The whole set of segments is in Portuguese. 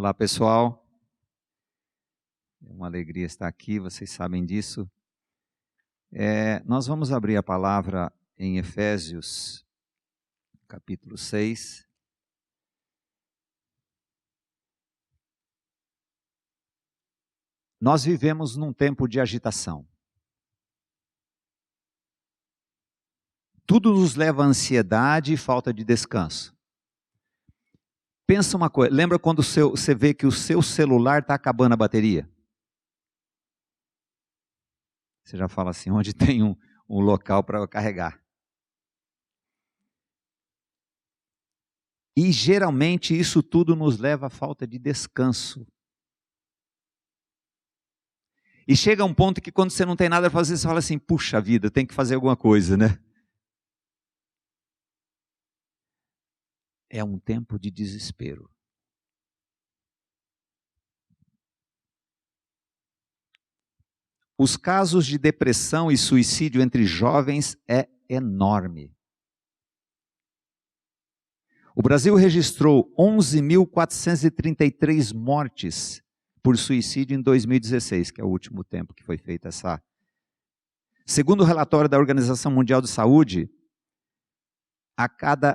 Olá, pessoal. É uma alegria estar aqui, vocês sabem disso. Nós vamos abrir a palavra em Efésios, capítulo 6. Nós vivemos num tempo de agitação. Tudo nos leva à ansiedade e falta de descanso. Pensa uma coisa, lembra quando você vê que o seu celular está acabando a bateria? Você já fala assim, onde tem um local para carregar. E geralmente isso tudo nos leva à falta de descanso. E chega um ponto que quando você não tem nada a fazer, você fala assim, puxa vida, tem que fazer alguma coisa, né? É um tempo de desespero. Os casos de depressão e suicídio entre jovens é enorme. O Brasil registrou 11.433 mortes por suicídio em 2016, que é o último tempo que foi feita essa. Segundo o relatório da Organização Mundial de Saúde,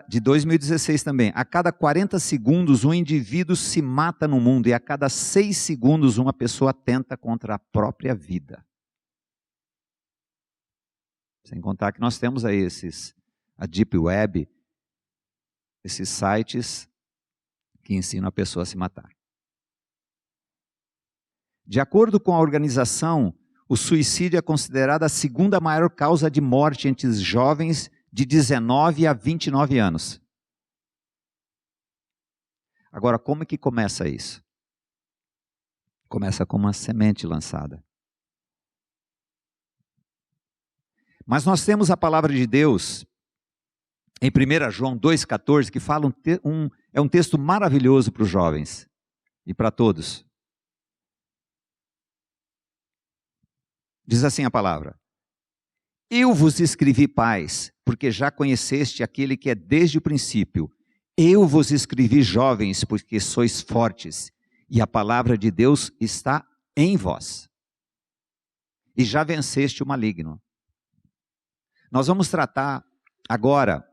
de 2016 também, a cada 40 segundos um indivíduo se mata no mundo e a cada 6 segundos uma pessoa tenta contra a própria vida. Sem contar que nós temos aí a Deep Web, esses sites que ensinam a pessoa a se matar. De acordo com a organização, o suicídio é considerado a segunda maior causa de morte entre os jovens de 19 a 29 anos. Agora, como é que começa isso? Começa com uma semente lançada. Mas nós temos a palavra de Deus, em 1 João 2,14, que fala é um texto maravilhoso para os jovens e para todos. Diz assim a palavra: Eu vos escrevi, pais, porque já conheceste aquele que é desde o princípio. Eu vos escrevi, jovens, porque sois fortes, e a palavra de Deus está em vós. E já venceste o maligno. Nós vamos tratar agora,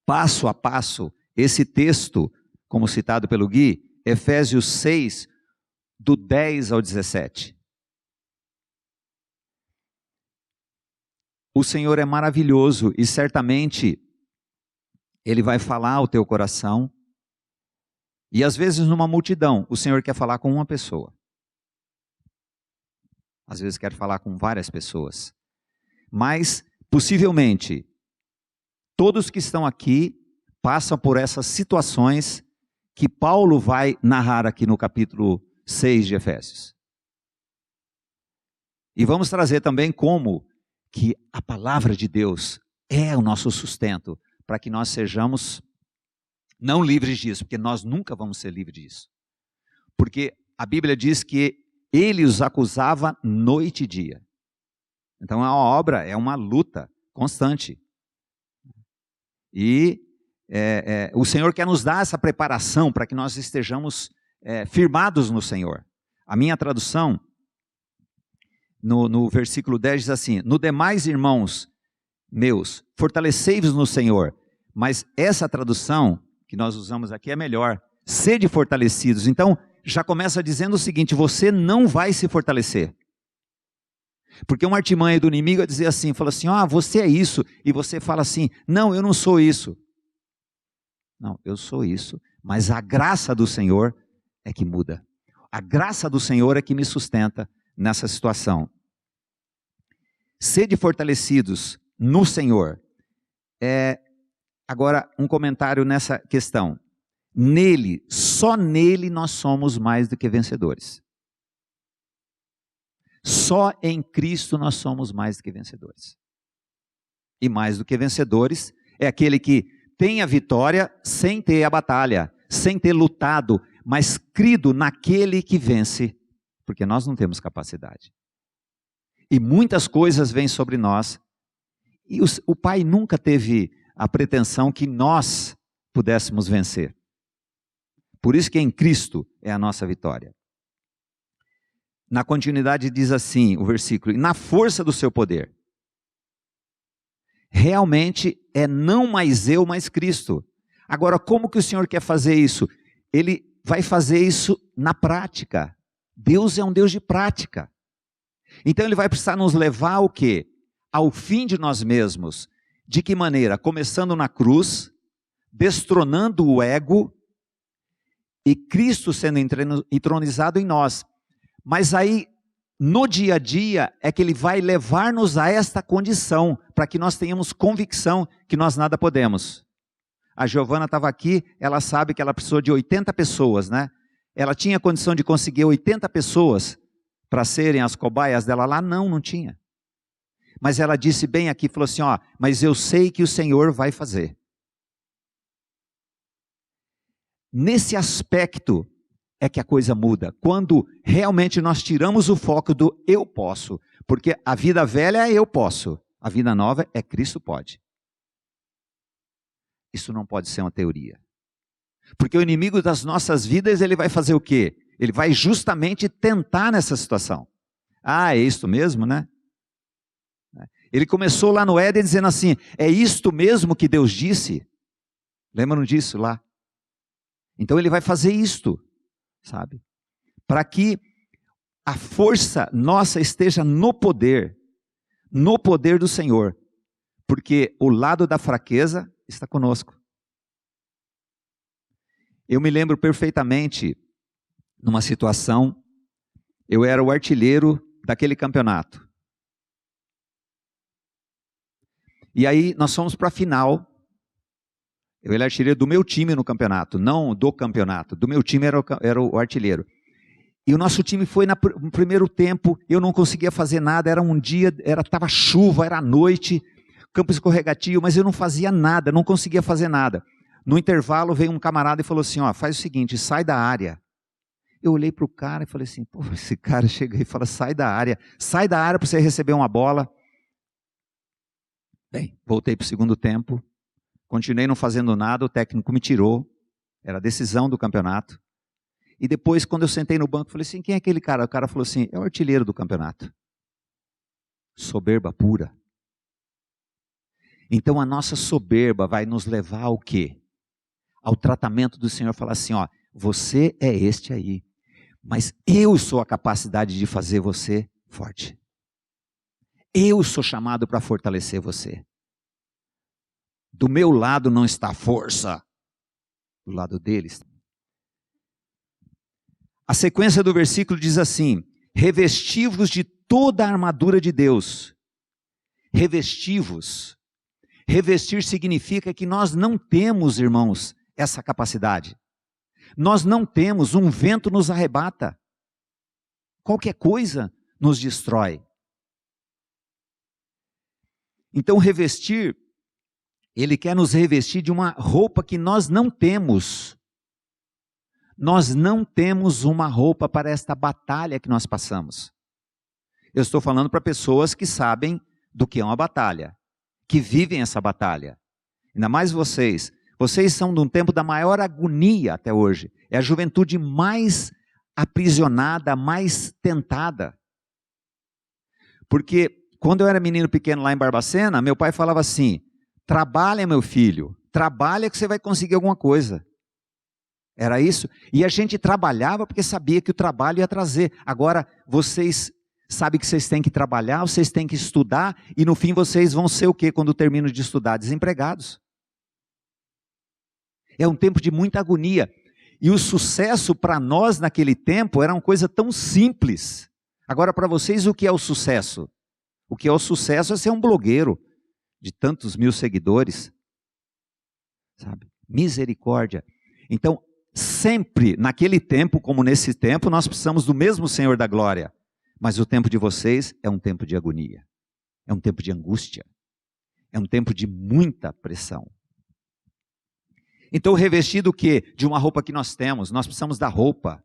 passo a passo, esse texto, como citado pelo Gui, Efésios 6, do 10 ao 17. O Senhor é maravilhoso e certamente Ele vai falar ao teu coração. E às vezes numa multidão, o Senhor quer falar com uma pessoa. Às vezes quer falar com várias pessoas. Mas, possivelmente, todos que estão aqui passam por essas situações que Paulo vai narrar aqui no capítulo 6 de Efésios. E vamos trazer também como que a palavra de Deus é o nosso sustento, para que nós sejamos não livres disso, porque nós nunca vamos ser livres disso. Porque a Bíblia diz que ele os acusava noite e dia. Então é uma obra, é uma luta constante. E o Senhor quer nos dar essa preparação para que nós estejamos firmados no Senhor. A minha tradução, no versículo 10 diz assim: No demais, irmãos meus, fortalecei-vos no Senhor. Mas essa tradução que nós usamos aqui é melhor: sede fortalecidos. Então já começa dizendo o seguinte: você não vai se fortalecer. Porque uma artimanha do inimigo é dizer assim, fala assim, você é isso, e você fala assim, não, eu não sou isso. Não, eu sou isso, mas a graça do Senhor é que muda. A graça do Senhor é que me sustenta nessa situação. Sede fortalecidos no Senhor. Agora, um comentário nessa questão. Nele, só nele nós somos mais do que vencedores. Só em Cristo nós somos mais do que vencedores. E mais do que vencedores é aquele que tem a vitória sem ter a batalha, sem ter lutado, mas crido naquele que vence, porque nós não temos capacidade. E muitas coisas vêm sobre nós, e o Pai nunca teve a pretensão que nós pudéssemos vencer. Por isso que em Cristo é a nossa vitória. Na continuidade diz assim, o versículo, na força do seu poder. Realmente é não mais eu, mas Cristo. Agora, como que o Senhor quer fazer isso? Ele vai fazer isso na prática. Deus é um Deus de prática. Então Ele vai precisar nos levar ao quê? Ao fim de nós mesmos. De que maneira? Começando na cruz, destronando o ego e Cristo sendo entronizado em nós. Mas aí, no dia a dia, é que Ele vai levar-nos a esta condição, para que nós tenhamos convicção que nós nada podemos. A Giovana estava aqui, ela sabe que ela precisou de 80 pessoas, né? Ela tinha condição de conseguir 80 pessoas para serem as cobaias dela lá? Não tinha. Mas ela disse bem aqui, falou assim, ó, mas eu sei que o Senhor vai fazer. Nesse aspecto é que a coisa muda, quando realmente nós tiramos o foco do eu posso, porque a vida velha é eu posso, a vida nova é Cristo pode. Isso não pode ser uma teoria. Porque o inimigo das nossas vidas, ele vai fazer o quê? Ele vai justamente tentar nessa situação. Ah, é isto mesmo, né? Ele começou lá no Éden dizendo assim, é isto mesmo que Deus disse? Lembram disso lá? Então ele vai fazer isto, sabe? Para que a força nossa esteja no poder do Senhor. Porque o lado da fraqueza está conosco. Eu me lembro perfeitamente, numa situação, eu era o artilheiro daquele campeonato. E aí nós fomos para a final. Eu era artilheiro do meu time no campeonato, não do campeonato. Do meu time era o artilheiro. E o nosso time foi no primeiro tempo, eu não conseguia fazer nada, era um dia, estava chuva, era noite, campo escorregadio, mas eu não fazia nada, não conseguia fazer nada. No intervalo veio um camarada e falou assim, ó, faz o seguinte, sai da área. Eu olhei para o cara e falei assim, pô, esse cara chega e fala, sai da área para você receber uma bola. Bem, voltei para o segundo tempo, continuei não fazendo nada, o técnico me tirou, era a decisão do campeonato. E depois, quando eu sentei no banco, falei assim, quem é aquele cara? O cara falou assim, é o artilheiro do campeonato. Soberba pura. Então a nossa soberba vai nos levar ao quê? Ao tratamento do Senhor, falar assim, ó, você é este aí, mas eu sou a capacidade de fazer você forte. Eu sou chamado para fortalecer você. Do meu lado não está a força, do lado deles. A sequência do versículo diz assim, revesti-vos de toda a armadura de Deus. Revesti-vos. Revestir significa que nós não temos, irmãos, essa capacidade. Nós não temos, um vento nos arrebata. Qualquer coisa nos destrói. Então revestir, Ele quer nos revestir de uma roupa que nós não temos. Nós não temos uma roupa para esta batalha que nós passamos. Eu estou falando para pessoas que sabem do que é uma batalha, que vivem essa batalha. Ainda mais vocês. Vocês são de um tempo da maior agonia até hoje. É a juventude mais aprisionada, mais tentada. Porque quando eu era menino pequeno lá em Barbacena, meu pai falava assim, trabalha meu filho, trabalha que você vai conseguir alguma coisa. Era isso. E a gente trabalhava porque sabia que o trabalho ia trazer. Agora, vocês sabem que vocês têm que trabalhar, vocês têm que estudar, e no fim vocês vão ser o quê quando terminam de estudar? Desempregados. É um tempo de muita agonia. E o sucesso para nós naquele tempo era uma coisa tão simples. Agora para vocês o que é o sucesso? O que é o sucesso é ser um blogueiro de tantos mil seguidores. Sabe? Misericórdia. Então, sempre naquele tempo, como nesse tempo, nós precisamos do mesmo Senhor da glória. Mas o tempo de vocês é um tempo de agonia. É um tempo de angústia. É um tempo de muita pressão. Então, revestido o quê? De uma roupa que nós temos. Nós precisamos da roupa.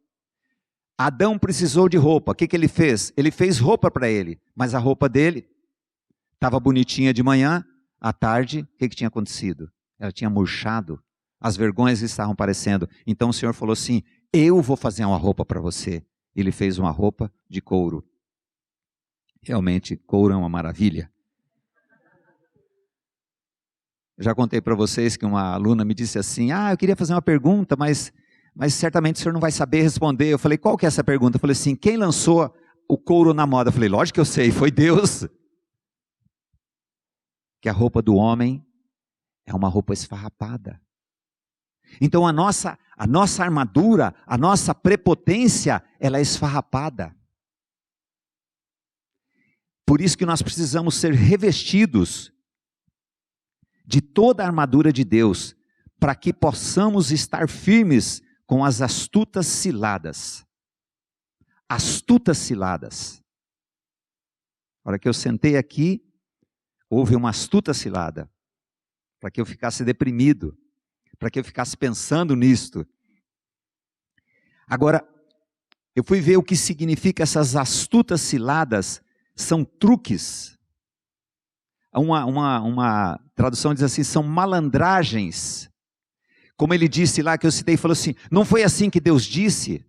Adão precisou de roupa. O que ele fez? Ele fez roupa para ele. Mas a roupa dele estava bonitinha de manhã. À tarde, o que tinha acontecido? Ela tinha murchado. As vergonhas estavam aparecendo. Então o Senhor falou assim: eu vou fazer uma roupa para você. Ele fez uma roupa de couro. Realmente, couro é uma maravilha. Já contei para vocês que uma aluna me disse assim: eu queria fazer uma pergunta, mas certamente o senhor não vai saber responder. Eu falei: qual que é essa pergunta? Eu falei assim: quem lançou o couro na moda? Eu falei: lógico que eu sei, foi Deus. Que a roupa do homem é uma roupa esfarrapada. Então a nossa armadura, a nossa prepotência, ela é esfarrapada. Por isso que nós precisamos ser revestidos de toda a armadura de Deus, para que possamos estar firmes com as astutas ciladas. Astutas ciladas. A hora que eu sentei aqui, houve uma astuta cilada, para que eu ficasse deprimido, para que eu ficasse pensando nisto. Agora, eu fui ver o que significa essas astutas ciladas. São truques. Uma tradução diz assim: são malandragens. Como ele disse lá, que eu citei, falou assim: não foi assim que Deus disse?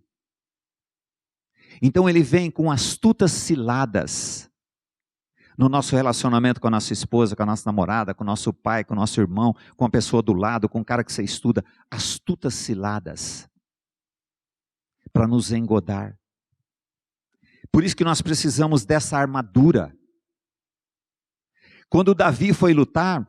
Então ele vem com astutas ciladas no nosso relacionamento com a nossa esposa, com a nossa namorada, com o nosso pai, com o nosso irmão, com a pessoa do lado, com o cara que você estuda. Astutas ciladas para nos engodar. Por isso que nós precisamos dessa armadura. Quando Davi foi lutar,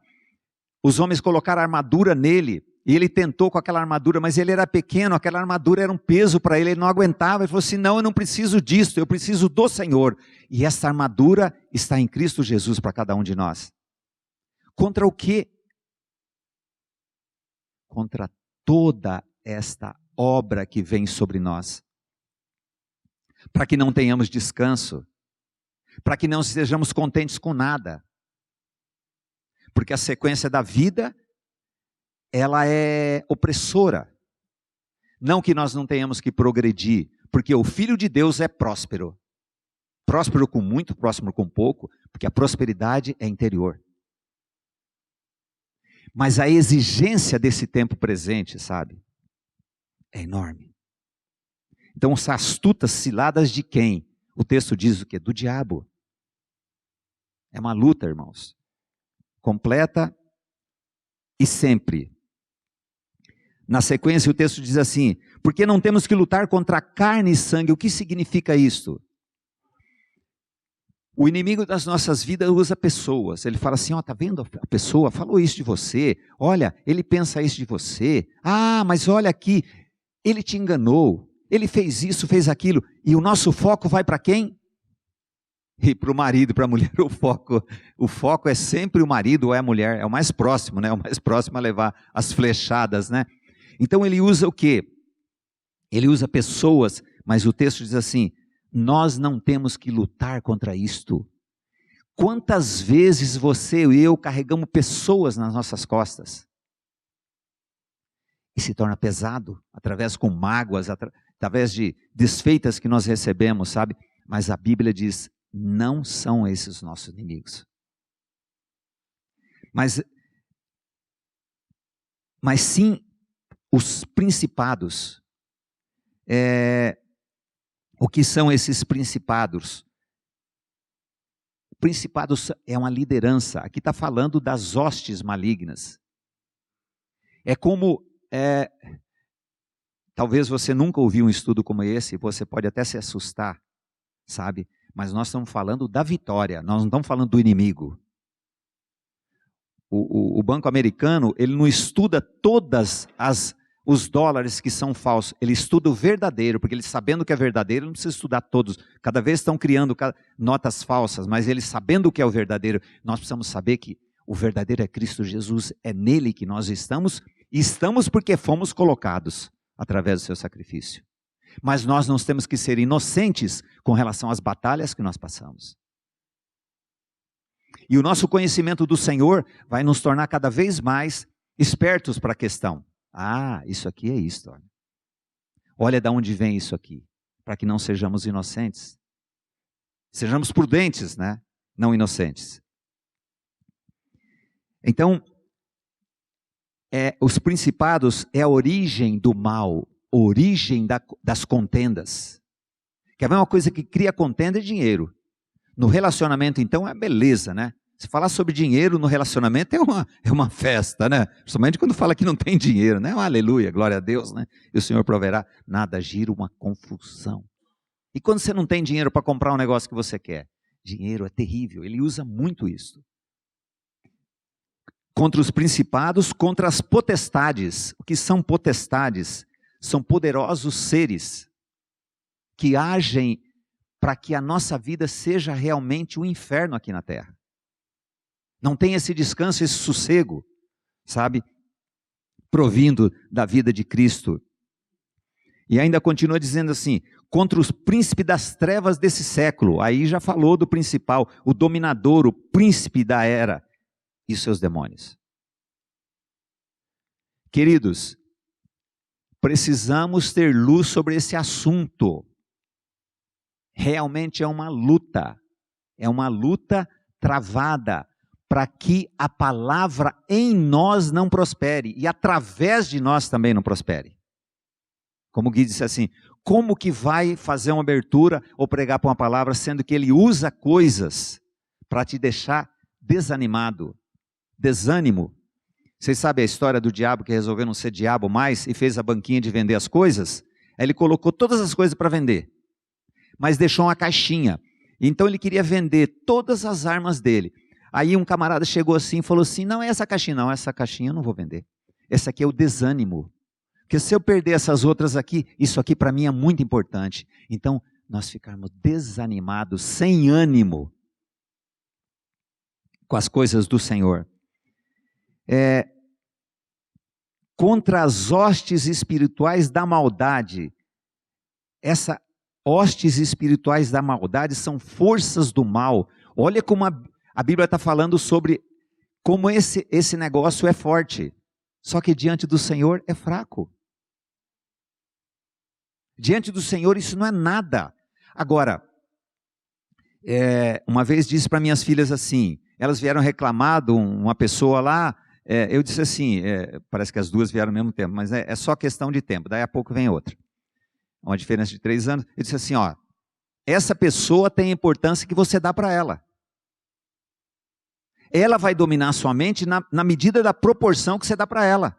os homens colocaram armadura nele, e ele tentou com aquela armadura, mas ele era pequeno, aquela armadura era um peso para ele, ele não aguentava. Ele falou assim: não, eu não preciso disso, eu preciso do Senhor. E essa armadura está em Cristo Jesus para cada um de nós. Contra o quê? Contra toda esta obra que vem sobre nós. Para que não tenhamos descanso, para que não estejamos contentes com nada. Porque a sequência da vida, ela é opressora. Não que nós não tenhamos que progredir, porque o Filho de Deus é próspero. Próspero com muito, próspero com pouco, porque a prosperidade é interior. Mas a exigência desse tempo presente, sabe, é enorme. Então, as astutas ciladas de quem? O texto diz o quê? Do diabo. É uma luta, irmãos. Completa e sempre. Na sequência o texto diz assim: porque não temos que lutar contra carne e sangue. O que significa isto? O inimigo das nossas vidas usa pessoas. Ele fala assim: ó, tá vendo, a pessoa falou isso de você, olha, ele pensa isso de você, mas olha aqui, ele te enganou, ele fez isso, fez aquilo. E o nosso foco vai para quem? E para o marido, para a mulher, o foco é sempre o marido ou é a mulher, é o mais próximo, né? O mais próximo a levar as flechadas, né? Então ele usa o quê? Ele usa pessoas, mas o texto diz assim: nós não temos que lutar contra isto. Quantas vezes você e eu carregamos pessoas nas nossas costas? E se torna pesado, através com mágoas, através de desfeitas que nós recebemos, sabe? Mas a Bíblia diz: não são esses nossos inimigos. Mas sim os principados. O que são esses principados? Principados é uma liderança. Aqui está falando das hostes malignas. É como, talvez você nunca ouviu um estudo como esse, você pode até se assustar, sabe? Mas nós estamos falando da vitória, nós não estamos falando do inimigo. O banco americano, ele não estuda todas os dólares que são falsos, ele estuda o verdadeiro, porque ele sabendo que é verdadeiro, não precisa estudar todos. Cada vez estão criando notas falsas, mas ele sabendo o que é o verdadeiro, nós precisamos saber que o verdadeiro é Cristo Jesus, é nele que nós estamos, e estamos porque fomos colocados através do seu sacrifício. Mas nós não temos que ser inocentes com relação às batalhas que nós passamos. E o nosso conhecimento do Senhor vai nos tornar cada vez mais espertos para a questão. Isso aqui é isto. Olha de onde vem isso aqui. Para que não sejamos inocentes. Sejamos prudentes, né? Não inocentes. Então, os principados é a origem do mal, origem das contendas. Quer ver uma coisa que cria contenda? É dinheiro. No relacionamento, então, é beleza, né? Se falar sobre dinheiro no relacionamento é uma festa, né? Principalmente quando fala que não tem dinheiro, né? Aleluia, glória a Deus, né? E o Senhor proverá. Nada, gira uma confusão. E quando você não tem dinheiro para comprar um negócio que você quer? Dinheiro é terrível, ele usa muito isso. Contra os principados, contra as potestades. O que são potestades? São poderosos seres que agem para que a nossa vida seja realmente um inferno aqui na terra. Não tem esse descanso, esse sossego, sabe? Provindo da vida de Cristo. E ainda continua dizendo assim, contra os príncipes das trevas desse século. Aí já falou do principal, o dominador, o príncipe da era e seus demônios. Queridos, precisamos ter luz sobre esse assunto. Realmente é uma luta travada para que a palavra em nós não prospere e através de nós também não prospere. Como o Gui disse assim, como que vai fazer uma abertura ou pregar para uma palavra, sendo que ele usa coisas para te deixar desanimado, desânimo. Vocês sabem a história do diabo que resolveu não ser diabo mais e fez a banquinha de vender as coisas? Aí ele colocou todas as coisas para vender, mas deixou uma caixinha. Então ele queria vender todas as armas dele. Aí um camarada chegou assim e falou assim, não é essa caixinha, não, essa caixinha eu não vou vender. Essa aqui é o desânimo. Porque se eu perder essas outras aqui, isso aqui para mim é muito importante. Então, nós ficarmos desanimados, sem ânimo com as coisas do Senhor. Contra as hostes espirituais da maldade. Essas hostes espirituais da maldade são forças do mal. Olha como a Bíblia está falando sobre como esse negócio é forte. Só que diante do Senhor é fraco. Diante do Senhor isso não é nada. Agora, uma vez disse para minhas filhas assim, elas vieram reclamar de uma pessoa lá, eu disse assim, parece que as duas vieram ao mesmo tempo, mas é só questão de tempo, daí a pouco vem outra. Uma diferença de 3 anos. Eu disse assim, ó, essa pessoa tem a importância que você dá para ela. Ela vai dominar a sua mente na medida da proporção que você dá para ela.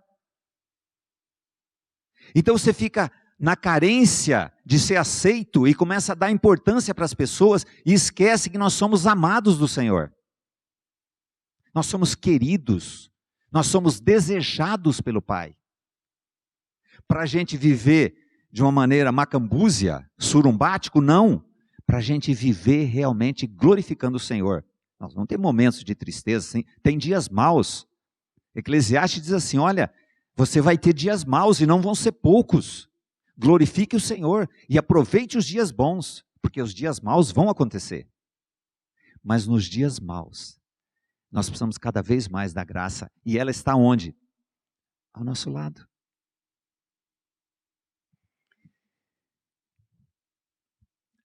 Então você fica na carência de ser aceito e começa a dar importância para as pessoas e esquece que nós somos amados do Senhor. Nós somos queridos, nós somos desejados pelo Pai. Para a gente viver de uma maneira macambúzia, surumbático, não. Para a gente viver realmente glorificando o Senhor. Nós não tem momentos de tristeza, sim. Tem dias maus. Eclesiastes diz assim, olha, você vai ter dias maus e não vão ser poucos. Glorifique o Senhor e aproveite os dias bons, porque os dias maus vão acontecer. Mas nos dias maus, nós precisamos cada vez mais da graça. E ela está onde? Ao nosso lado.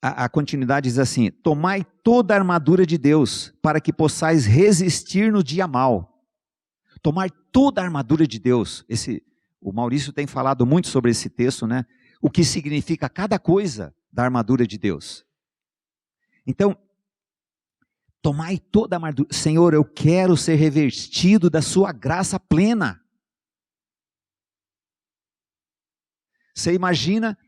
A continuidade diz assim, tomai toda a armadura de Deus, para que possais resistir no dia mau. Tomai toda a armadura de Deus. O Maurício tem falado muito sobre esse texto, né? O que significa cada coisa da armadura de Deus. Então, tomai toda a armadura. Senhor, eu quero ser revestido da sua graça plena. Você imagina,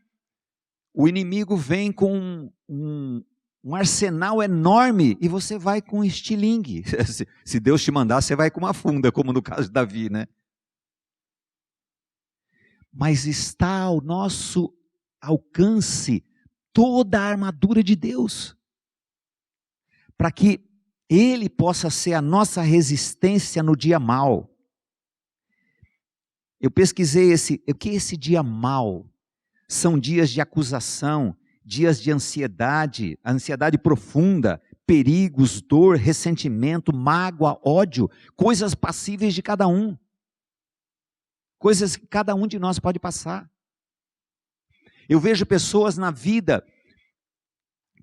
o inimigo vem com um arsenal enorme e você vai com um estilingue. Se Deus te mandar, você vai com uma funda, como no caso de Davi, né? Mas está ao nosso alcance toda a armadura de Deus, para que Ele possa ser a nossa resistência no dia mau. Eu pesquisei o que é esse dia mau? São dias de acusação, dias de ansiedade, ansiedade profunda, perigos, dor, ressentimento, mágoa, ódio, coisas passíveis de cada um. Coisas que cada um de nós pode passar. Eu vejo pessoas na vida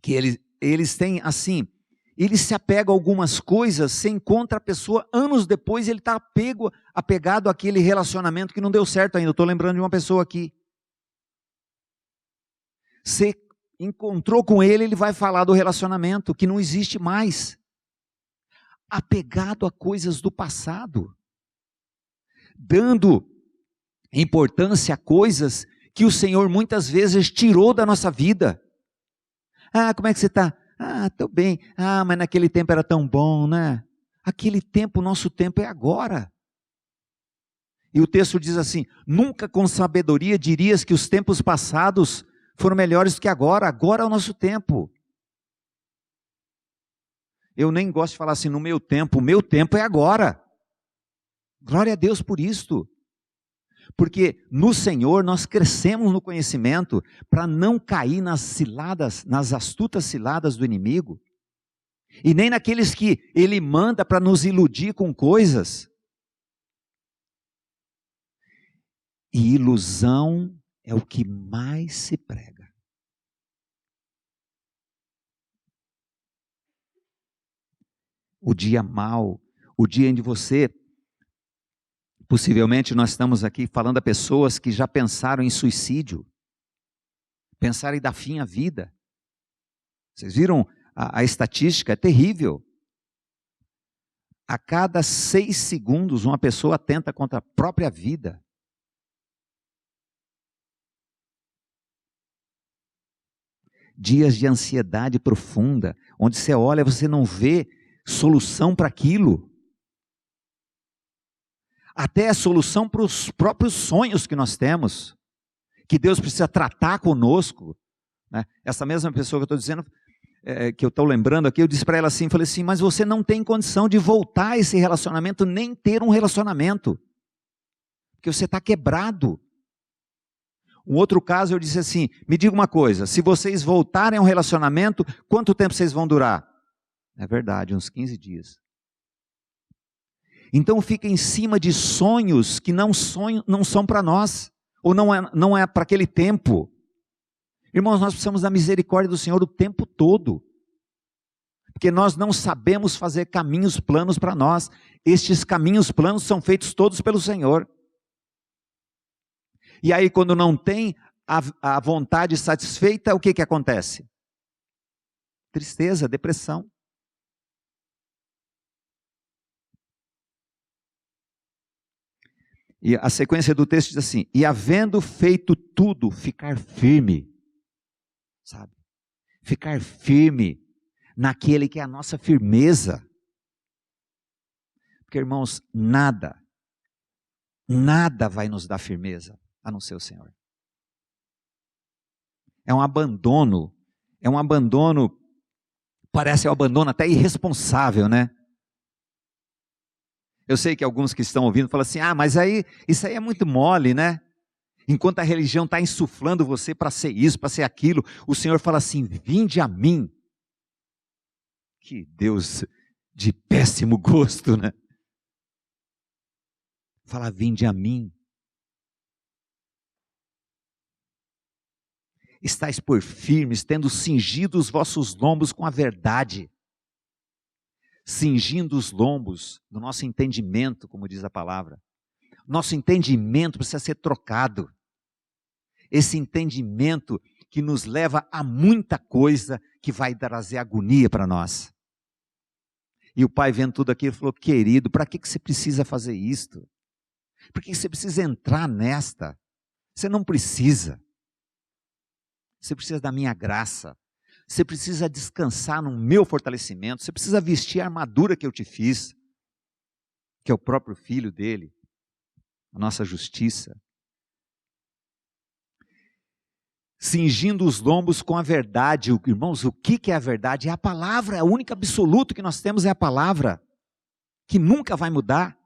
que eles têm assim, ele se apega a algumas coisas, você encontra a pessoa, anos depois ele está apegado àquele relacionamento que não deu certo ainda. Eu estou lembrando de uma pessoa aqui. Você encontrou com ele, ele vai falar do relacionamento que não existe mais. Apegado a coisas do passado. Dando importância a coisas que o Senhor muitas vezes tirou da nossa vida. Ah, como é que você está? Ah, estou bem. Ah, mas naquele tempo era tão bom, né? Aquele tempo, nosso tempo é agora. E o texto diz assim: nunca com sabedoria dirias que os tempos passados foram melhores do que agora. Agora é o nosso tempo. Eu nem gosto de falar assim, no meu tempo. O meu tempo é agora. Glória a Deus por isto. Porque no Senhor nós crescemos no conhecimento para não cair nas ciladas, nas astutas ciladas do inimigo. E nem naqueles que ele manda para nos iludir com coisas. E ilusão é o que mais se prega. O dia mau, o dia em que você... Possivelmente nós estamos aqui falando a pessoas que já pensaram em suicídio, pensaram em dar fim à vida. Vocês viram a estatística? É terrível. A cada 6 segundos uma pessoa atenta contra a própria vida. Dias de ansiedade profunda, onde você olha, você não vê solução para aquilo. Até a solução para os próprios sonhos que nós temos, que Deus precisa tratar conosco, né? Essa mesma pessoa que eu estou dizendo, que eu estou lembrando aqui, eu disse para ela assim, falei assim, mas você não tem condição de voltar a esse relacionamento, nem ter um relacionamento, porque você está quebrado. Um outro caso eu disse assim, me diga uma coisa, se vocês voltarem a um relacionamento, quanto tempo vocês vão durar? É verdade, uns 15 dias. Então fica em cima de sonhos que não são para nós, ou não é para aquele tempo. Irmãos, nós precisamos da misericórdia do Senhor o tempo todo, porque nós não sabemos fazer caminhos planos para nós. Estes caminhos planos são feitos todos pelo Senhor. E aí quando não tem a vontade satisfeita, o que acontece? Tristeza, depressão. E a sequência do texto diz assim, e havendo feito tudo, ficar firme, sabe? Ficar firme naquele que é a nossa firmeza. Porque, irmãos, nada vai nos dar firmeza, a não ser o Senhor. É um abandono, parece um abandono até irresponsável, né? Eu sei que alguns que estão ouvindo falam assim, mas isso aí é muito mole, né? Enquanto a religião está insuflando você para ser isso, para ser aquilo, o Senhor fala assim, vinde a mim. Que Deus de péssimo gosto, né? Fala, vinde a mim. Estais por firmes, tendo cingido os vossos lombos com a verdade. Cingindo os lombos do nosso entendimento, como diz a palavra. Nosso entendimento precisa ser trocado. Esse entendimento que nos leva a muita coisa que vai trazer agonia para nós. E o pai vendo tudo aquilo falou, querido, para que você precisa fazer isto? Por que você precisa entrar nesta? Você não precisa. Você precisa da minha graça. Você precisa descansar no meu fortalecimento. Você precisa vestir a armadura que eu te fiz, que é o próprio Filho dele, a nossa justiça. Cingindo os lombos com a verdade. Irmãos, o que é a verdade? É a palavra, o único absoluto que nós temos é a palavra, que nunca vai mudar.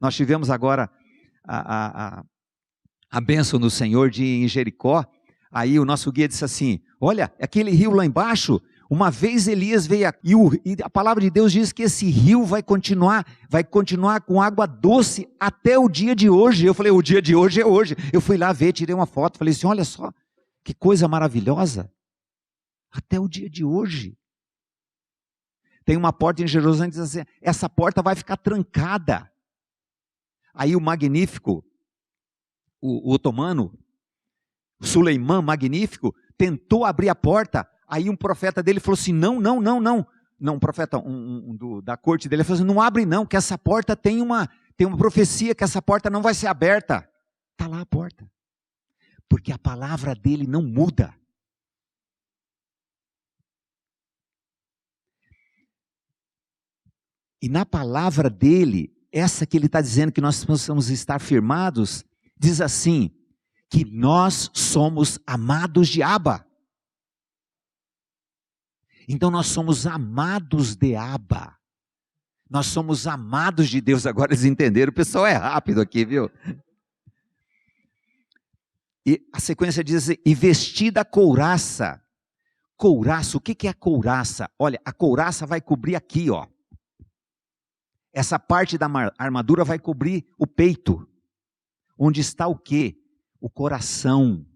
Nós tivemos agora a bênção do Senhor em Jericó. Aí o nosso guia disse assim, olha, aquele rio lá embaixo, uma vez Elias veio aqui, e a palavra de Deus diz que esse rio vai continuar com água doce até o dia de hoje. Eu falei, o dia de hoje é hoje. Eu fui lá ver, tirei uma foto, falei assim, olha só, que coisa maravilhosa. Até o dia de hoje. Tem uma porta em Jerusalém que diz assim, essa porta vai ficar trancada. Aí o magnífico, o otomano, Suleimã magnífico, tentou abrir a porta, aí um profeta dele falou assim, não, um profeta da corte dele falou assim, não abre não, que essa porta tem uma profecia, que essa porta não vai ser aberta. Está lá a porta, porque a palavra dele não muda. E na palavra dele, essa que ele está dizendo que nós possamos estar firmados, diz assim, que nós somos amados de Abba. Então nós somos amados de Abba. Nós somos amados de Deus. Agora eles entenderam, o pessoal é rápido aqui, viu? E a sequência diz assim, e vestida a couraça. Couraça, o que é a couraça? Olha, a couraça vai cobrir aqui, ó. Essa parte da armadura vai cobrir o peito. Onde está o quê? O coração.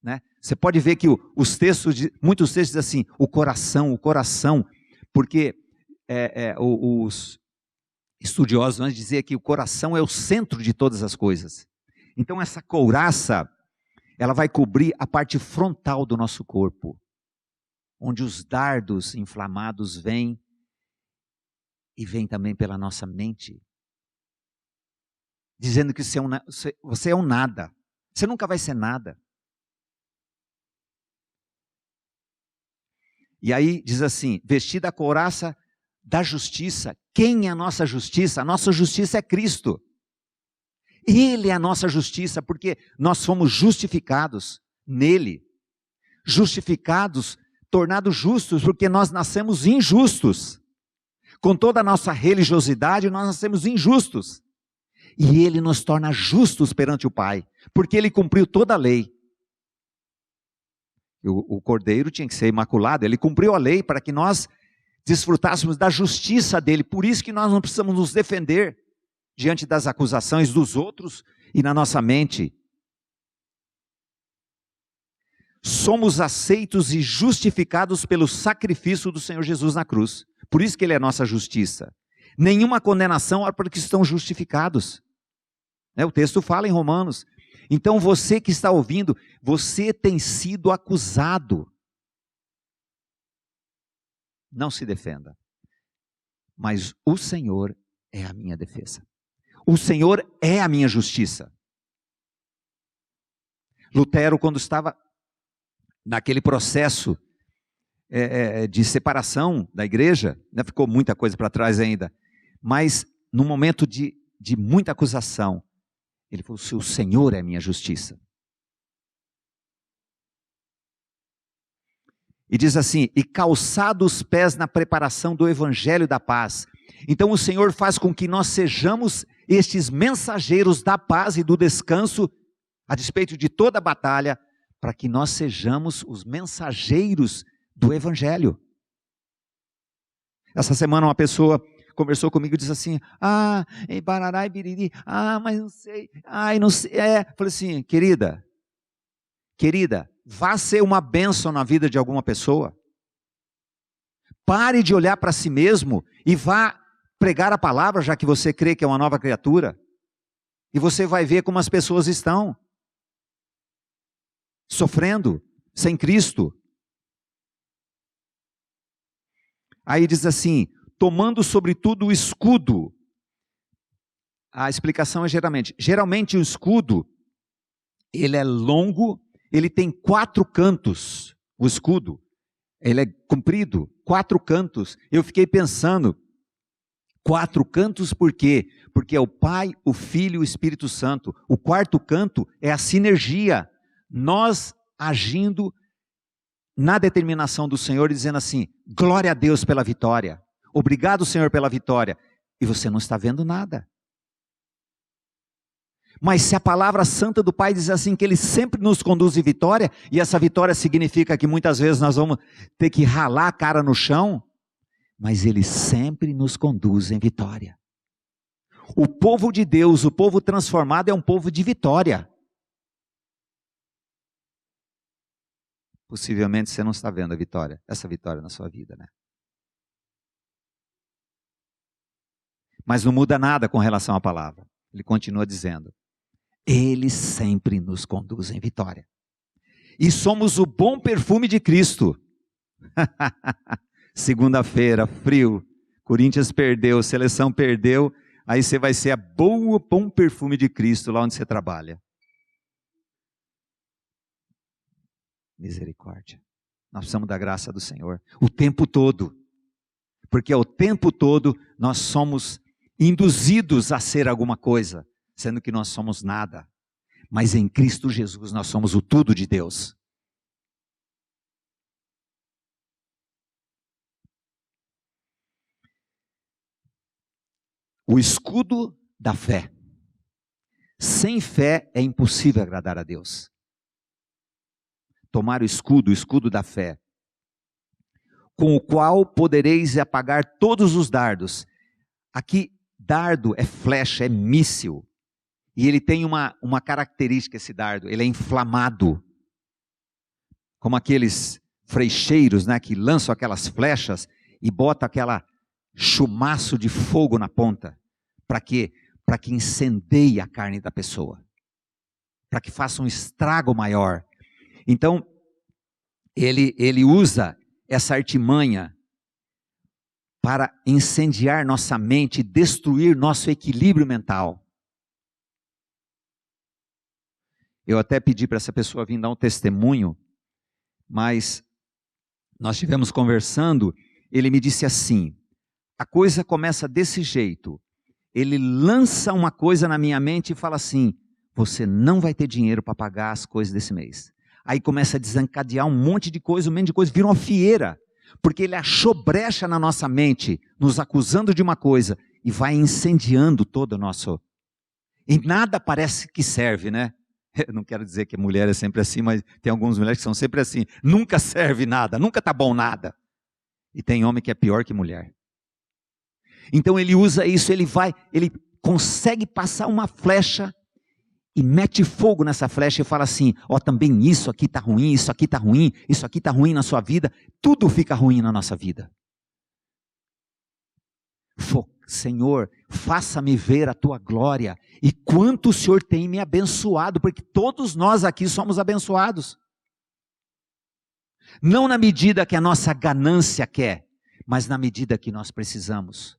Né? Você pode ver que os textos, muitos textos dizem assim, o coração, porque os estudiosos vão dizer que o coração é o centro de todas as coisas. Então essa couraça, ela vai cobrir a parte frontal do nosso corpo, onde os dardos inflamados vêm, e vêm também pela nossa mente, dizendo que você é um nada, você nunca vai ser nada. E aí diz assim, vestida a couraça da justiça. Quem é a nossa justiça? A nossa justiça é Cristo. Ele é a nossa justiça, porque nós fomos justificados nele. Justificados, tornados justos, porque nós nascemos injustos. Com toda a nossa religiosidade, nós nascemos injustos. E ele nos torna justos perante o Pai, porque ele cumpriu toda a lei. O cordeiro tinha que ser imaculado, ele cumpriu a lei para que nós desfrutássemos da justiça dele. Por isso que nós não precisamos nos defender diante das acusações dos outros e na nossa mente. Somos aceitos e justificados pelo sacrifício do Senhor Jesus na cruz. Por isso que ele é nossa justiça. Nenhuma condenação para os que estão justificados. O texto fala em Romanos. Então você que está ouvindo, você tem sido acusado. Não se defenda. Mas o Senhor é a minha defesa. O Senhor é a minha justiça. Lutero, quando estava naquele processo de separação da igreja, ficou muita coisa para trás ainda, mas no momento de muita acusação, ele falou, o Senhor é a minha justiça. E diz assim, e calçado os pés na preparação do evangelho da paz. Então o Senhor faz com que nós sejamos estes mensageiros da paz e do descanso, a despeito de toda a batalha, para que nós sejamos os mensageiros do evangelho. Essa semana uma pessoa conversou comigo e disse assim, em Barará e Biriri, mas não sei, não sei. Falei assim, querida, vá ser uma bênção na vida de alguma pessoa. Pare de olhar para si mesmo e vá pregar a palavra, já que você crê que é uma nova criatura. E você vai ver como as pessoas estão sofrendo, sem Cristo. Aí diz assim, tomando sobretudo o escudo. A explicação é geralmente o escudo, ele é longo, ele tem 4 cantos, o escudo, ele é comprido, 4 cantos. Eu fiquei pensando, 4 cantos por quê? Porque é o Pai, o Filho e o Espírito Santo. O 4º canto é a sinergia, nós agindo na determinação do Senhor, dizendo assim, glória a Deus pela vitória, obrigado Senhor pela vitória, e você não está vendo nada. Mas se a palavra santa do Pai diz assim, que Ele sempre nos conduz em vitória, e essa vitória significa que muitas vezes nós vamos ter que ralar a cara no chão, mas Ele sempre nos conduz em vitória. O povo de Deus, o povo transformado é um povo de vitória. Possivelmente você não está vendo essa vitória na sua vida, né? Mas não muda nada com relação à palavra. Ele continua dizendo: Ele sempre nos conduz em vitória. E somos o bom perfume de Cristo. Segunda-feira, frio, Corinthians perdeu, seleção perdeu, aí você vai ser o bom perfume de Cristo lá onde você trabalha. Misericórdia. Nós precisamos da graça do Senhor o tempo todo, porque o tempo todo nós somos induzidos a ser alguma coisa, sendo que nós somos nada, mas em Cristo Jesus nós somos o tudo de Deus. O escudo da fé. Sem fé é impossível agradar a Deus. Tomar o escudo da fé, com o qual podereis apagar todos os dardos. Aqui, dardo é flecha, é míssil. E ele tem uma característica, esse dardo, ele é inflamado. Como aqueles flecheiros, né, que lançam aquelas flechas e botam aquela chumaço de fogo na ponta. Para quê? Para que incendeie a carne da pessoa. Para que faça um estrago maior. Então, ele usa essa artimanha para incendiar nossa mente e destruir nosso equilíbrio mental. Eu até pedi para essa pessoa vir dar um testemunho, mas nós estivemos conversando, ele me disse assim, a coisa começa desse jeito, ele lança uma coisa na minha mente e fala assim, você não vai ter dinheiro para pagar as coisas desse mês. Aí começa a desencadear um monte de coisa, vira uma fieira, porque ele achou brecha na nossa mente, nos acusando de uma coisa, e vai incendiando todo o nosso... E nada parece que serve, né? Eu não quero dizer que a mulher é sempre assim, mas tem algumas mulheres que são sempre assim, nunca serve nada, nunca está bom nada. E tem homem que é pior que mulher. Então ele usa isso, ele consegue passar uma flecha e mete fogo nessa flecha e fala assim, ó, também isso aqui está ruim, isso aqui está ruim, isso aqui está ruim na sua vida, tudo fica ruim na nossa vida. Senhor, faça-me ver a tua glória e quanto o Senhor tem me abençoado, porque todos nós aqui somos abençoados. Não na medida que a nossa ganância quer, mas na medida que nós precisamos,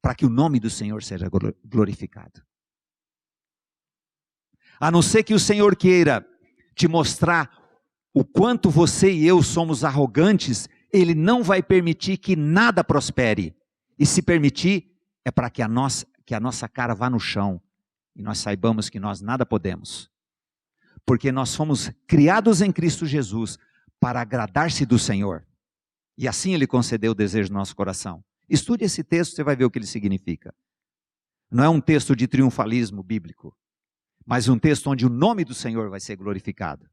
para que o nome do Senhor seja glorificado. A não ser que o Senhor queira te mostrar o quanto você e eu somos arrogantes, Ele não vai permitir que nada prospere. E se permitir, é para que a nossa cara vá no chão e nós saibamos que nós nada podemos. Porque nós fomos criados em Cristo Jesus para agradar-se do Senhor. E assim Ele concedeu o desejo do nosso coração. Estude esse texto, você vai ver o que ele significa. Não é um texto de triunfalismo bíblico, mas um texto onde o nome do Senhor vai ser glorificado.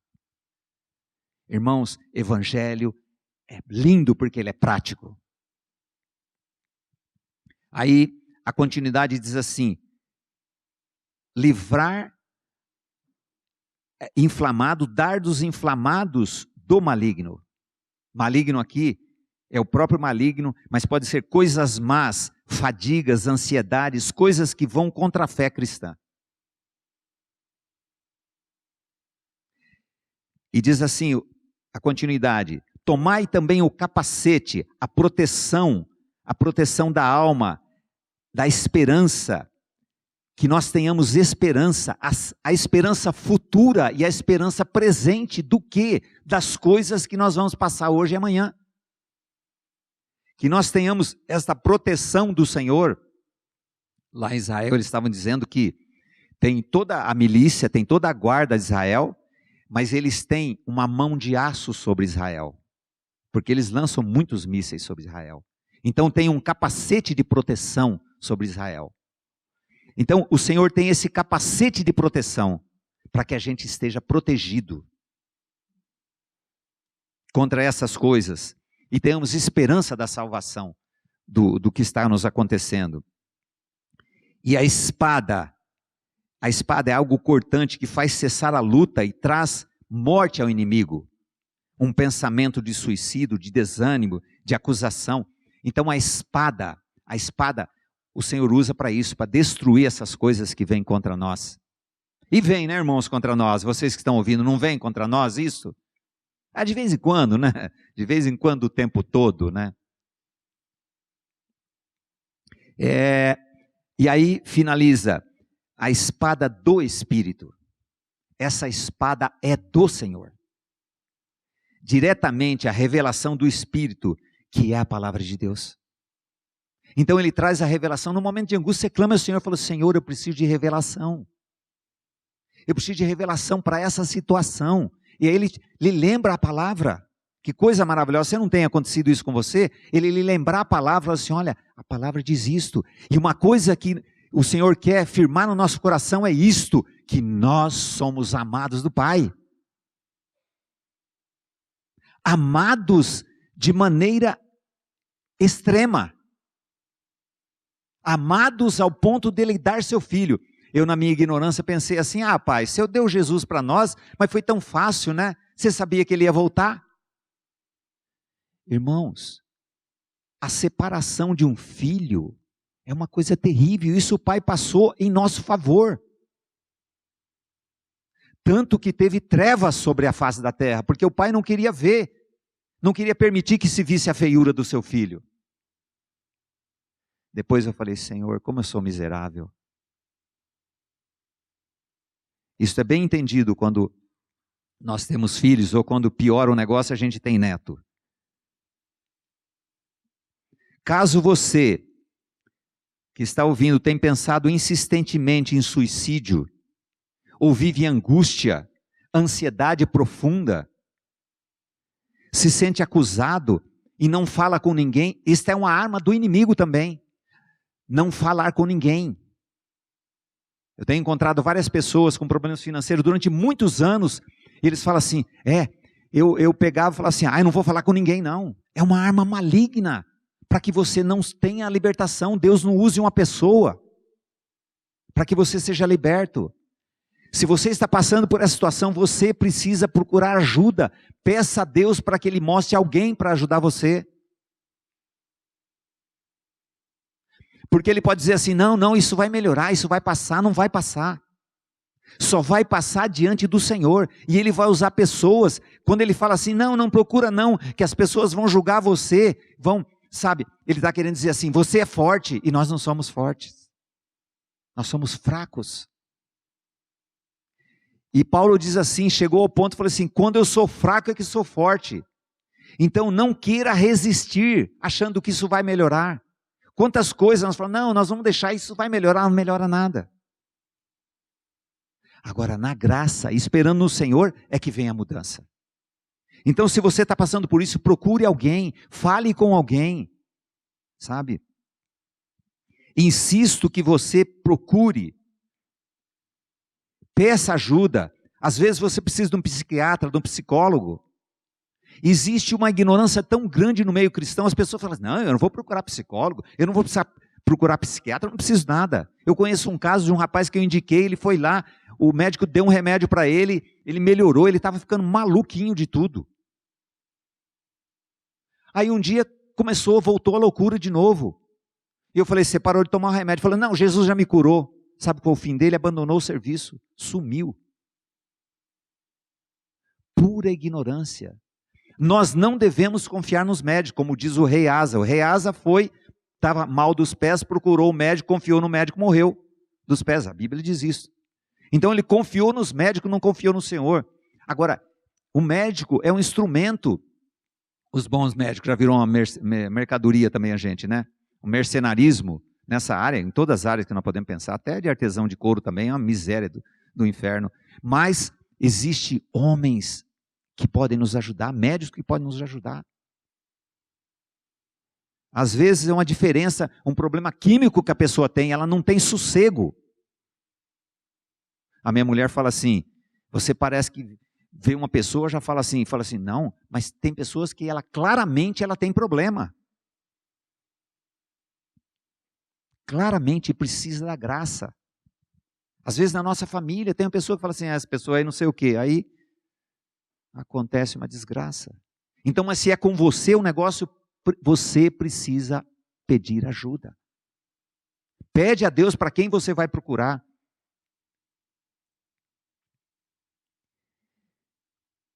Irmãos, evangelho é lindo porque ele é prático. Aí a continuidade diz assim, livrar dardos inflamados do maligno. Maligno aqui é o próprio maligno, mas pode ser coisas más, fadigas, ansiedades, coisas que vão contra a fé cristã. E diz assim, a continuidade, tomai também o capacete, a proteção da alma, da esperança, que nós tenhamos esperança, a esperança futura e a esperança presente do quê? Das coisas que nós vamos passar hoje e amanhã. Que nós tenhamos esta proteção do Senhor. Lá em Israel eles estavam dizendo que tem toda a milícia, tem toda a guarda de Israel, mas eles têm uma mão de aço sobre Israel, porque eles lançam muitos mísseis sobre Israel. Então tem um capacete de proteção sobre Israel. Então o Senhor tem esse capacete de proteção, para que a gente esteja protegido contra essas coisas, e tenhamos esperança da salvação, do que está nos acontecendo. E a espada é algo cortante que faz cessar a luta e traz morte ao inimigo. Um pensamento de suicídio, de desânimo, de acusação. Então a espada, o Senhor usa para isso, para destruir essas coisas que vêm contra nós. E vem, né, irmãos, contra nós. Vocês que estão ouvindo, não vem contra nós isso? De vez em quando, né? De vez em quando, o tempo todo, né? E aí finaliza, a espada do Espírito. Essa espada é do Senhor. Diretamente a revelação do Espírito, que é a palavra de Deus. Então ele traz a revelação. No momento de angústia, você clama ao Senhor e fala: Senhor, eu preciso de revelação. Eu preciso de revelação para essa situação. E aí ele lhe lembra a palavra. Que coisa maravilhosa. Se não tem acontecido isso com você, ele lhe lembrar a palavra, fala assim: olha, a palavra diz isto. E uma coisa que o Senhor quer firmar no nosso coração é isto, que nós somos amados do Pai. Amados de maneira extrema. Amados ao ponto de ele dar seu filho. Eu, na minha ignorância, pensei assim: Pai, o Senhor deu Jesus para nós, mas foi tão fácil, né? Você sabia que ele ia voltar? Irmãos, a separação de um filho é uma coisa terrível. Isso o Pai passou em nosso favor. Tanto que teve trevas sobre a face da terra, porque o Pai não queria ver, não queria permitir que se visse a feiura do seu filho. Depois eu falei: Senhor, como eu sou miserável. Isso é bem entendido quando nós temos filhos, ou quando piora o negócio, a gente tem neto. Caso você, que está ouvindo, tenha pensado insistentemente em suicídio, ou vive em angústia, ansiedade profunda, se sente acusado e não fala com ninguém, isto é uma arma do inimigo também. Não falar com ninguém. Eu tenho encontrado várias pessoas com problemas financeiros durante muitos anos, e eles falam assim: eu pegava e falava assim: eu não vou falar com ninguém não. É uma arma maligna, para que você não tenha a libertação. Deus não use uma pessoa, para que você seja liberto. Se você está passando por essa situação, você precisa procurar ajuda. Peça a Deus para que Ele mostre alguém para ajudar você. Porque Ele pode dizer assim: não, isso vai melhorar, isso vai passar. Não vai passar. Só vai passar diante do Senhor. E Ele vai usar pessoas. Quando Ele fala assim: não procura não, que as pessoas vão julgar você, sabe, Ele está querendo dizer assim: você é forte, e nós não somos fortes. Nós somos fracos. E Paulo diz assim, chegou ao ponto, falou assim: quando eu sou fraco é que sou forte. Então não queira resistir, achando que isso vai melhorar. Quantas coisas nós falamos: não, nós vamos deixar, isso vai melhorar, não melhora nada. Agora, na graça, esperando no Senhor, é que vem a mudança. Então, se você está passando por isso, procure alguém, fale com alguém, sabe? Insisto que você procure, peça ajuda. Às vezes você precisa de um psiquiatra, de um psicólogo. Existe uma ignorância tão grande no meio cristão, as pessoas falam assim: não, eu não vou procurar psicólogo, eu não vou precisar procurar psiquiatra, eu não preciso nada. Eu conheço um caso de um rapaz que eu indiquei, ele foi lá, o médico deu um remédio para ele, ele melhorou, ele estava ficando maluquinho de tudo. Aí um dia voltou a loucura de novo. E eu falei: você parou de tomar o remédio? Ele falou: não, Jesus já me curou. Sabe qual é o fim dele? Abandonou o serviço, sumiu. Pura ignorância. Nós não devemos confiar nos médicos, como diz o rei Asa. O rei Asa estava mal dos pés, procurou o médico, confiou no médico, morreu dos pés. A Bíblia diz isso. Então ele confiou nos médicos, não confiou no Senhor. Agora, o médico é um instrumento. Os bons médicos já viram uma mercadoria também, a gente, né? O mercenarismo nessa área, em todas as áreas que nós podemos pensar, até de artesão de couro também, é uma miséria do inferno. Mas existem homens que podem nos ajudar, médicos que podem nos ajudar. Às vezes é uma diferença, um problema químico que a pessoa tem, ela não tem sossego. A minha mulher fala assim: você parece que vê uma pessoa, já fala assim, não, mas tem pessoas que claramente ela tem problema. Claramente precisa da graça. Às vezes na nossa família tem uma pessoa que fala assim: essa pessoa aí não sei o quê, aí acontece uma desgraça. Então, mas se é com você o negócio, você precisa pedir ajuda. Pede a Deus para quem você vai procurar.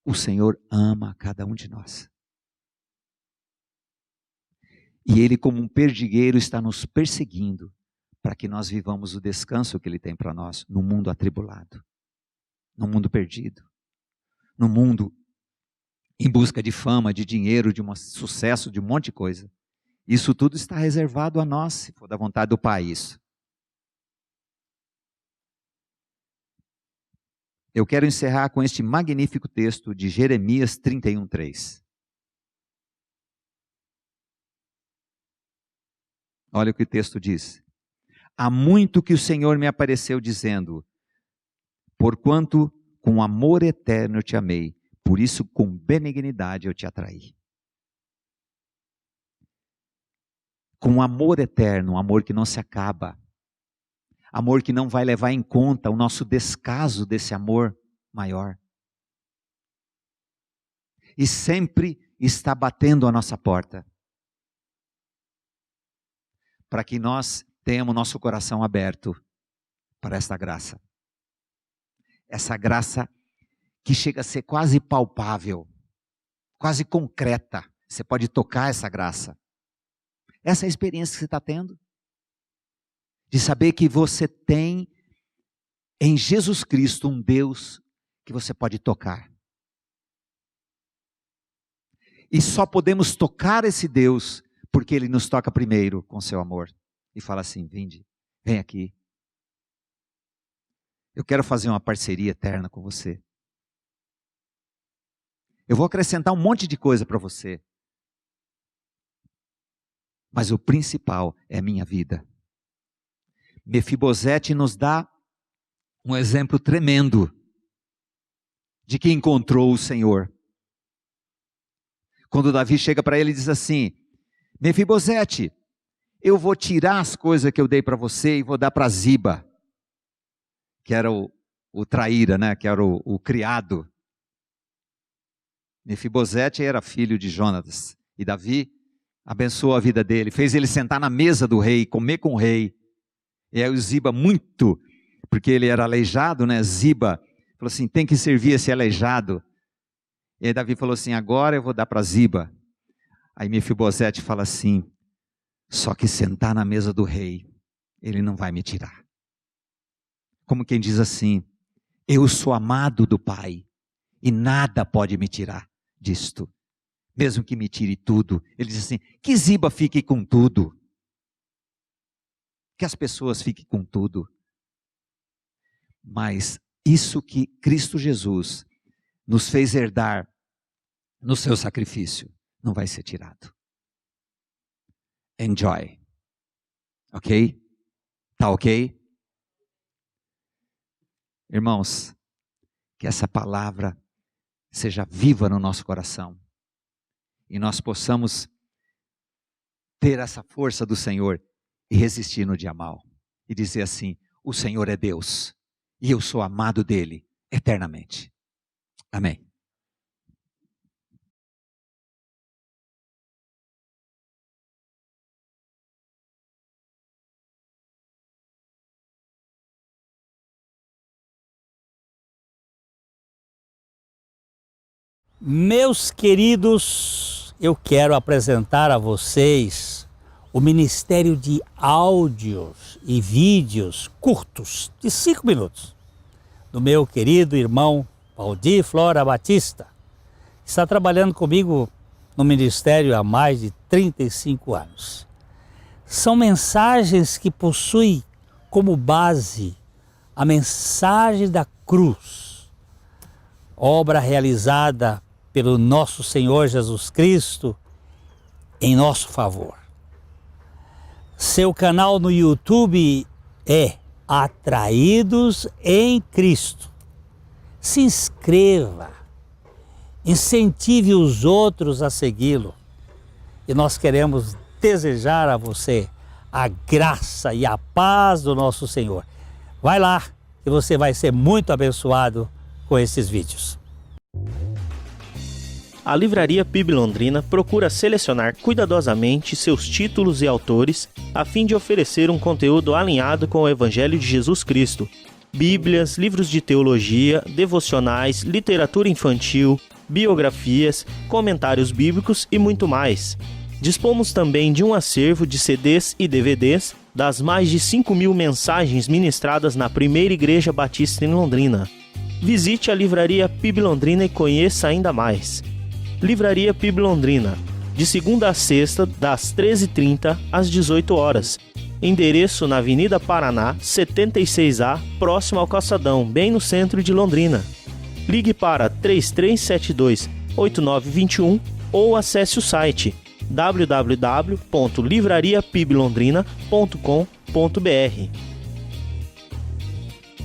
O Senhor ama cada um de nós. E Ele, como um perdigueiro, está nos perseguindo para que nós vivamos o descanso que Ele tem para nós no mundo atribulado, no mundo perdido, no mundo em busca de fama, de dinheiro, de um sucesso, de um monte de coisa. Isso tudo está reservado a nós, se for da vontade do Pai isso. Eu quero encerrar com este magnífico texto de Jeremias 31:3. Olha o que o texto diz. Há muito que o Senhor me apareceu dizendo, porquanto com amor eterno eu te amei, por isso com benignidade eu te atraí. Com amor eterno, um amor que não se acaba. Amor que não vai levar em conta o nosso descaso desse amor maior. E sempre está batendo a nossa porta. Para que nós tenhamos nosso coração aberto para esta graça. Essa graça que chega a ser quase palpável, quase concreta. Você pode tocar essa graça. Essa é a experiência que você está tendo. De saber que você tem em Jesus Cristo um Deus que você pode tocar. E só podemos tocar esse Deus porque Ele nos toca primeiro com seu amor. E fala assim, vinde, vem aqui. Eu quero fazer uma parceria eterna com você. Eu vou acrescentar um monte de coisa para você. Mas o principal é a minha vida. Mefibosete nos dá um exemplo tremendo de que encontrou o Senhor. Quando Davi chega para ele e diz assim, Mefibosete, eu vou tirar as coisas que eu dei para você e vou dar para Ziba, que era o traíra, né? Que era o criado. Mefibosete era filho de Jonatas, e Davi abençoou a vida dele, fez ele sentar na mesa do rei, comer com o rei. E aí o Ziba muito, porque ele era aleijado, né? Ziba falou assim, tem que servir esse aleijado. E aí Davi falou assim, agora eu vou dar para Ziba. Aí Mefibosete fala assim, só que sentar na mesa do rei, ele não vai me tirar. Como quem diz assim, eu sou amado do Pai, e nada pode me tirar disto. Mesmo que me tire tudo. Ele diz assim, que Ziba fique com tudo. Que as pessoas fiquem com tudo. Mas isso que Cristo Jesus nos fez herdar no seu sacrifício, não vai ser tirado. Enjoy. Ok? Tá ok? Irmãos, que essa palavra seja viva no nosso coração. E nós possamos ter essa força do Senhor e resistir no dia mal. E dizer assim, o Senhor é Deus. E eu sou amado dele eternamente. Amém. Meus queridos, eu quero apresentar a vocês o Ministério de Áudios e Vídeos curtos, de 5 minutos, do meu querido irmão Valdir Flora Batista, que está trabalhando comigo no Ministério há mais de 35 anos. São mensagens que possuem como base a mensagem da cruz, obra realizada pelo nosso Senhor Jesus Cristo em nosso favor. Seu canal no YouTube é Atraídos em Cristo. Se inscreva, incentive os outros a segui-lo. E nós queremos desejar a você a graça e a paz do nosso Senhor. Vai lá que você vai ser muito abençoado com esses vídeos. A Livraria PIB Londrina procura selecionar cuidadosamente seus títulos e autores a fim de oferecer um conteúdo alinhado com o Evangelho de Jesus Cristo. Bíblias, livros de teologia, devocionais, literatura infantil, biografias, comentários bíblicos e muito mais. Dispomos também de um acervo de CDs e DVDs das mais de 5.000 mensagens ministradas na Primeira Igreja Batista em Londrina. Visite a Livraria PIB Londrina e conheça ainda mais. Livraria PIB Londrina, de segunda a sexta, das 13h30 às 18 horas. Endereço na Avenida Paraná, 76A, próximo ao Calçadão, bem no centro de Londrina. Ligue para 3372-8921 ou acesse o site www.livrariapiblondrina.com.br.